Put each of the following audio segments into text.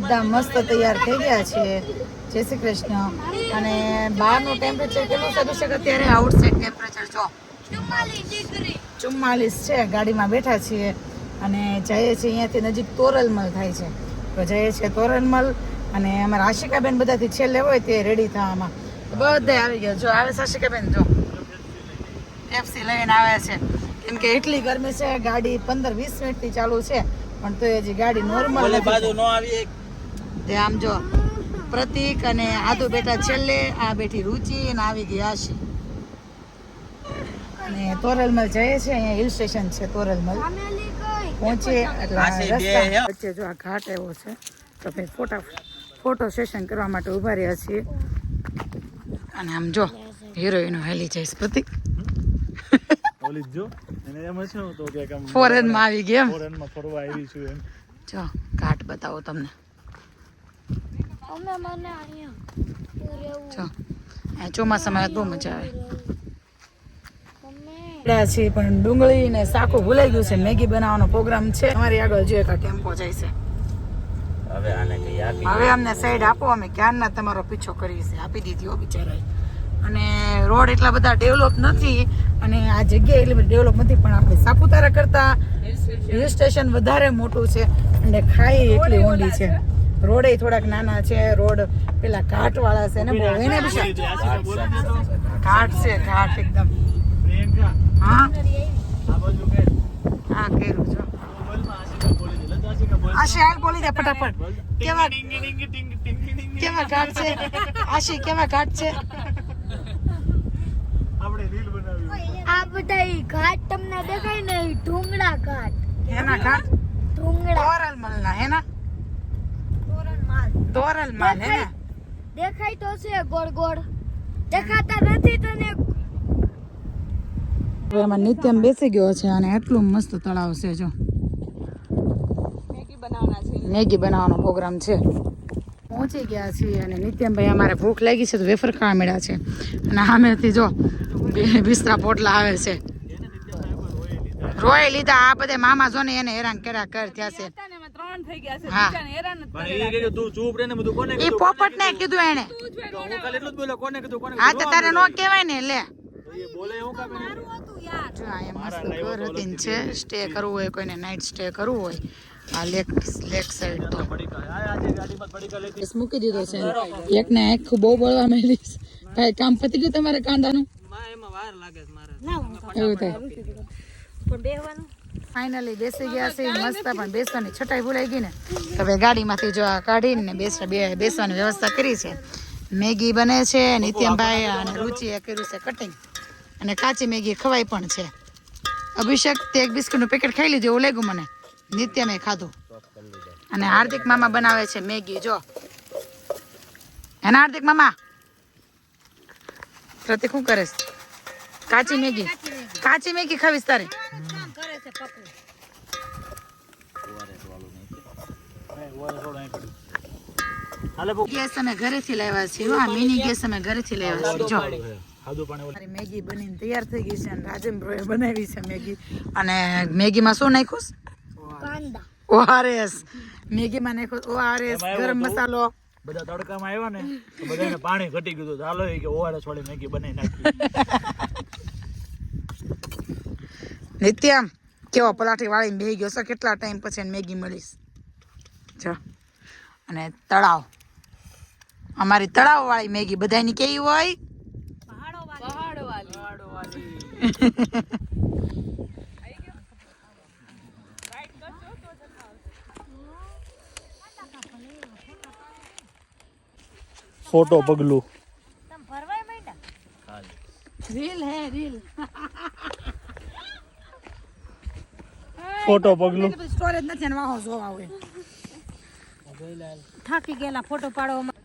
બધા મસ્ત તૈયાર થઈ ગયા છીએ. જય શ્રી કૃષ્ણ. અને બહારનું ટેમ્પરેચર કેટલું થતું છે કે અત્યારે આઉટસાઇડ ટેમ્પરેચર જો 44 છે. ગાડીમાં બેઠા છીએ અને જઈએ છીએ અહીંયાથી નજીક તોરલમલ થાય છે, તો જઈએ છીએ તોરલમલ. અને અમારા આશિકાબેન બધાથી છેલ્લે હોય તે રેડી થવામાં બધા આવી ગયા. જો આવે છે આશિકાબેન, જો પેપ્સી લઈને આવે છે. કેમ કે એટલી ગરમી છે, ગાડી 15-20 મિનિટથી ચાલુ છે પણ તો હજી ગાડી નોર્મલ બાજુ ન આવી. તે આમ જો પ્રતિક અને આદુ બેઠા છેલ્લે, આ બેઠી રુચિ અને આવી ગઈ આશી. અને તોરલમલ જઈએ છે, અહીંયા હિલ સ્ટેશન છે તોરલમલ. પહોંચીએ એટલે વચ્ચે જો આ ઘાટ એવો છે, તો ભાઈ ફોટો સેશન કરવા માટે ઊભા રહ્યા છીએ. અને આમ જો હિરોઈનો હેલી જાય પ્રતિક ફોરેન માં આવી ગયા. જો ઘાટ બતાવો તમને. જો ચોમાસામાં બહુ મજા આવે છે. પણ ડુંગળી ને શાકો ભૂલાઈ ગયું છે. મેગી બનાવવાનો પ્રોગ્રામ છે. અમારી આગળ જો એક ટેમ્પો જાય છે. હવે અમને સાઈડ આપો, અમે ક્યારના તમારો પીછો કરીએ છીએ. આપી દીધી હો બિચારા. અને રોડ એટલા બધા ડેવલપ નથી અને આ જગ્યા એટલી બધી ડેવલપ નથી, પણ આપણે સાપુતારા કરતા હિલ સ્ટેશન વધારે મોટું છે અને ખાઈ એટલી ઊંડી છે. રોડે થોડાક નાના છે. રોડ પેલા ઘાટ વાળા છે ને, બહુ એને બી ઘાટ છે, ઘાટ એકદમ. હા હા કર્યું છો. આશી હાલ બોલી દે ફટાફટ. કેવા ઘાટ છે આશી, કેવા ઘાટ છે? આ બધા ઘાટ તમને દેખાય ને, ઢુંગળા ઘાટ. એના ઘાટ ઢુંગળા તોરલમલ ના હે ના? તોરલમલ હે ને? દેખાય તો છે ગોળ ગોળ, દેખાતા નથી તને. એમાં નિત્યમ બેસી ગયો છે અને એટલું મસ્ત તળાવ છે. જો મેગી બનાવવાનો પ્રોગ્રામ છે. પહોંચી ગયા છીએ અને નિત્યમભાઈ અમારે ભૂખ લાગી છે તો વેફર ખાવા મળ્યા છે. અને સામેથી જો બિસ્તરા પોટલા આવે છે. રોય લીધા આ બધે મામા જો ને એને હેરાન કર્યા કર થયા છે. ઈ પોપટ ને કીધું એને. હા તો તારે નો કહેવાય ને લે. જો અહીંયા મસ્ત ઘર હતી છે. સ્ટે કરવું હોય કોઈને, નાઇટ સ્ટે કરવું હોય, આ લેક સાઈડ તો મૂકી દીધો છે. એક ને આખું બહુ બળવા માંડી. ભાઈ કામ પતી ગયું તમારે કાંદાનું? એવું થાય. ફાઇનલી બેસી ગયા છે મસ્ત, પણ બેસવાની છટાઈ ભૂલાઈ ગઈ ને. હવે ગાડીમાંથી જો આ કાઢીને બેસવાની વ્યવસ્થા કરી છે. મેગી બને છે, નિત્યમભાઈ અને રુચિએ કર્યું છે કટિંગ, અને કાચી મેગી ખવાય પણ છે. અભિષેક તે એક બિસ્કિટનું પેકેટ ખાઈ લીધું એવું લાગ્યું મને. નિત્યમે ખાધું. અને હાર્દિક મામા બનાવે છે મેગી. જો એના હાર્દિક મામા પ્રતિક શું કરે છે? કાચી મેગી. કાચી મેગી ખાવીશ તારે? ગેસ અમે ઘરેથી લાવ્યા છીએ. હા, મિની ગેસ અમે ઘરેથી લાવ્યા છીએ. જો મારી મેગી બનીને તૈયાર થઈ ગઈ છે અને રાજેન્દ્રએ બનાવી છે મેગી. અને મેગીમાં શું નાખ્યું? કાંદા. ઓઆરએસ. મેગીમાં નાખ્યું ઓઆરએસ, ગરમ મસાલો. બધા તડકામાં આવ્યા ને તો બધાને પાણી ઘટી ગયું. ચાલો કે ઓઆરએસ વાળી મેગી બનાવી નાખી. નિત્યમ કેવો પલાઠી વાળીને બેહી ગયો છે. કેટલા ટાઈમ પછી મેગી મળીશ. જો અને તળાવ, અમારી તળાવ વાળી મેગી બધાની કેવી હોય? ફોટો પગલું રીલ હે રીલ. ફોટો પગલું સ્ટોરેજ નથી ને વાહો જોવા હોય. થાકી ગયેલા ફોટો પાડવામાં.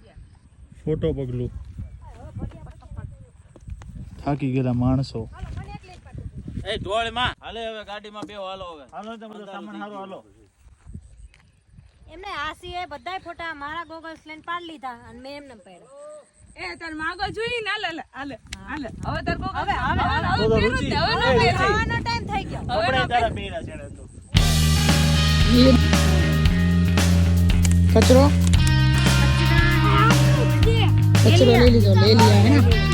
ફોટો પગલું થાકી ગયેલા માણસો. એ ઢોળ માં હાલે હવે ગાડીમાં બેહો. હાલો હવે હાલો તો બધો સામાન હારો હાલો. એમને આસીએ બધાય ફોટા મારા ગોગલ્સ લઈને પાડી લીધા અને મેં એમને પાડ્યા. એ તાર માગો જોઈ ને હાલે હાલે હાલે. હવે તાર ગોગલ હવે ખાવાનો ટાઈમ થઈ ગયો. આપણે તારા બેરા છેડે તો કચરો कचरो ले लीजो ले लिया है ना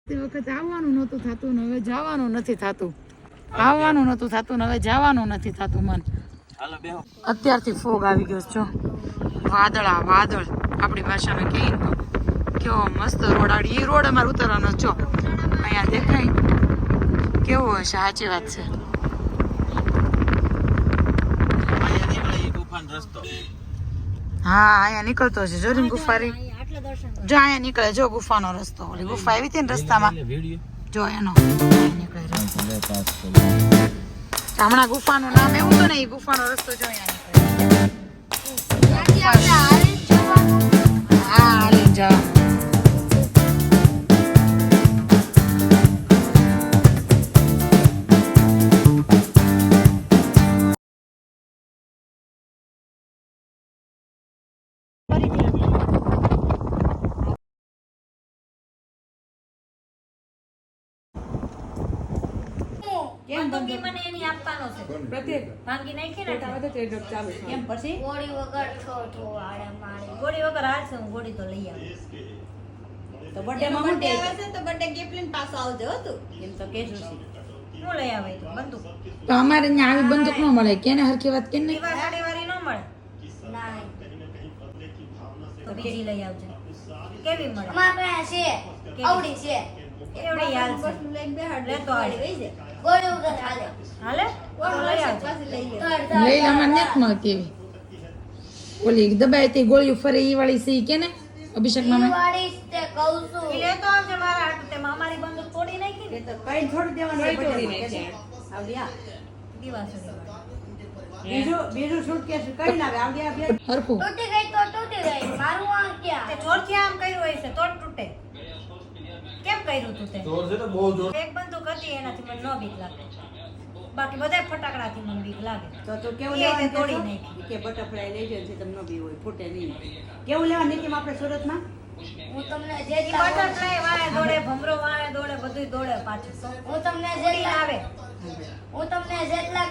તે વખતે આવવાનું નહોતું થતું ને હવે જવાનું નથી થતું આવવાનું નહોતું થતું ને હવે જવાનું નથી થતું મન હાલો બેહો અત્યારથી ફોગ આવી ગયો છે જો વાદળા વાદળ આપણી ભાષામાં કહીએ તો કેવો મસ્ત રોડ આવી એ રોડ અમારે ઉતરવાનો છો અહીંયા દેખાય કેવો હશે સાચી વાત છે અહીંયા નીકળે ઈ ગુફાનો રસ્તો હા અહીંયા નીકળતો હશે જોરીન ગુફારી જો અહીંયા નીકળે જો ગુફાનો રસ્તો ઓલી ગુફા આવી હતી ને રસ્તામાં જો એનો અહીંયા નીકળે રસ્તો. હમણાં ગુફાનું નામ એવું તો ને એ ગુફાનો રસ્તો જો અહીંયા નીકળે હા હાલી જા બંદૂકી મને એની આપવાનો છે પ્રત્યેક ભાંગી નાખી ને બધા તે ડબ ચાલુ છે એમ પછી ગોળી વગર ઠો આડે મારે ગોળી વગર હાલશે હું ગોળી તો લઈ આવું તો બર્થડે માં હું આવે છે તો બર્થડે ગિફ્ટ લઈને પાછો આવજો તું એમ તો કેજો છે હું લઈ આવે તો બંદૂક તો અમારે અહીંયા આવી બંદૂક ન મળે કેને હરખી વાત કેને દીવા સાડી વાળી ન મળે ના તો બીજી લઈ આવજો કેવી મળે અમારે પાસે છે આવડી છે એવડી યાદ છે લઈને બેહાડ લેતો આવી વઈ જાય ગોળી વગર હાલે હાલે તો લઈ આવજો પાછી લઈ લે લઈ અમારે નથી મળતી એવી ઓલી દબાઈ તે ગોળીઓ ફરે ઈ વાળી સી કેને અભિષેક મામા દિવાળી તે કહું છું ઈ લેતો આવજો મારા હાટુ તે અમારી બંદૂક તોડી નાખી ને એ તો કઈ થોડી દેવાનું કઈ birthday તોડી માં નાખી? આવડી આ દીવા સુધી બીજું સુટકેસ કઈ ના આવે આવડી આ બે હરખું તૂટી ગઈ તો તૂટી ગઈ મારું આ ક્યાં તે જોરથી આમ કર્યું હોય છે તો જ તૂટે કેમ કર્યું તું તે જોર છે તો બહુ જોર એક બંદૂક હતી એનાથી મને ન બીક લાગે બાકી બધા ફટાકડાથી મને બીક લાગે તો કેવું એ તે લેવાનું તોડી તોડી નાખી કે બટરફ્લાય લઈ જજો છે તમને બી હોય ફૂટે નહીં કેવું લેવાનું નીતિમ આપણે સુરતમાં હું તમને ઈ જેટલા બટરફ્લાય વાળે દોડે ભમરો વાળે દોડે બધું દોડે પાછું હું તમને ઉડીને જેટલા આવે હું તમને જેટલા